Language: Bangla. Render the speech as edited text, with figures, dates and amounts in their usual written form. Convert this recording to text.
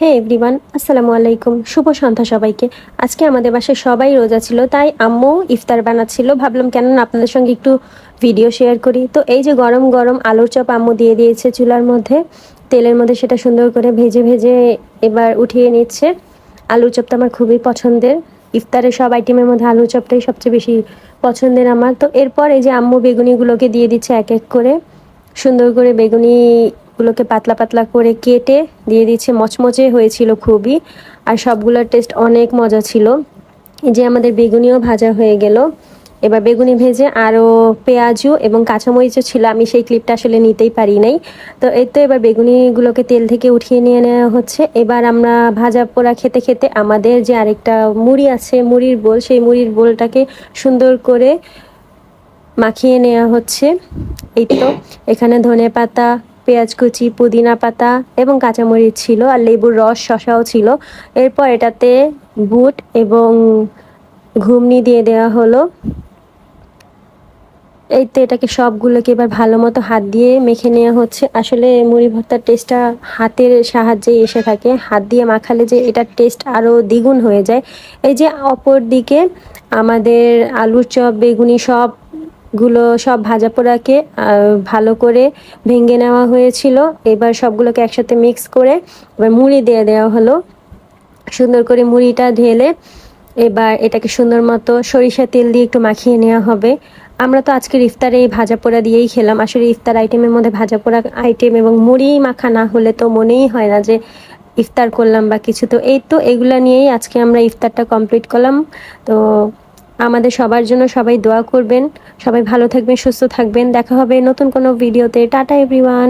হে এভরিওয়ান, আসসালামু আলাইকুম। শুভ সন্ধ্যা সবাইকে। আজকে আমাদের বাসায় সবাই রোজা ছিল, তাই আম্মু ইফতার বানাচ্ছিল। ভাবলাম কেন না আপনাদের সঙ্গে একটু ভিডিও শেয়ার করি। তো এই যে গরম গরম আলুর চপ আম্মু দিয়ে দিয়েছে চুলার মধ্যে, তেলের মধ্যে সেটা সুন্দর করে ভেজে ভেজে এবার উঠিয়ে নিচ্ছে। আলুর চপটা আমার খুবই পছন্দের। ইফতারের সব আইটেমের মধ্যে আলুর চপটাই সবচেয়ে বেশি পছন্দের আমার। তো এরপর এই যে আম্মু বেগুনিগুলোকে দিয়ে দিচ্ছে এক এক করে। সুন্দর করে বেগুনিগুলোকে পাতলা পাতলা করে কেটে দিয়ে দিচ্ছে। মচমচে হয়েছিল খুবই, আর সবগুলোর টেস্ট অনেক মজা ছিল। এই যে আমাদের বেগুনিও ভাজা হয়ে গেল। এবার বেগুনি ভেজে আরও পেঁয়াজু এবং কাঁচামরিচও ছিল, আমি সেই ক্লিপটা আসলে নিতেই পারি নাই। তো এই তো এবার বেগুনিগুলোকে তেল থেকে উঠিয়ে নিয়ে নেওয়া হচ্ছে। এবার আমরা ভাজা পোড়া খেতে খেতে আমাদের যে আরেকটা মুড়ি আছে, মুড়ির বোল, সেই মুড়ির বোলটাকে সুন্দর করে মাখিয়ে নেওয়া হচ্ছে। এই তো এখানে ধনেপাতা, পেঁয়াজ কুচি, পুদিনা পাতা এবং কাঁচামরিচ ছিল, আর লেবুর রস, শসাও ছিল। এরপর এটাতে বুট এবং ঘুমনি দিয়ে দেওয়া হলো। এই তো এটাকে সবগুলোকে এবার ভালো মতো হাত দিয়ে মেখে নেওয়া হচ্ছে। আসলে মুড়ি ভর্তার টেস্টটা হাতের সাহায্যেই এসে থাকে, হাত দিয়ে মাখালে যে এটার টেস্ট আরও দ্বিগুণ হয়ে যায়। এই যে অপর দিকে আমাদের আলুর চপ, বেগুনি সব ভাজা পোড়াকে ভালো করে ভেঙে নেওয়া হয়েছিল। এবার সবগুলোকে একসাথে মিক্স করে এবার মুড়ি দিয়ে দেওয়া হলো। সুন্দর করে মুড়িটা ঢেলে এবার এটাকে সুন্দর মতো সরিষা তেল দিয়ে একটু মাখিয়ে নেওয়া হবে। আমরা তো আজকের ইফতারে এই ভাজা পোড়া দিয়েই খেলাম। আসলে ইফতার আইটেমের মধ্যে ভাজা পোড়া আইটেম এবং মুড়ি মাখা না হলে তো মনেই হয় না যে ইফতার করলাম বা কিছু। তো এই তো এগুলা নিয়েই আজকে আমরা ইফতারটা কমপ্লিট করলাম। তো আমাদের সবার জন্য সবাই দোয়া করবেন। সবাই ভালো থাকবেন, সুস্থ থাকবেন। দেখা হবে নতুন কোনো ভিডিওতে। Tata everyone.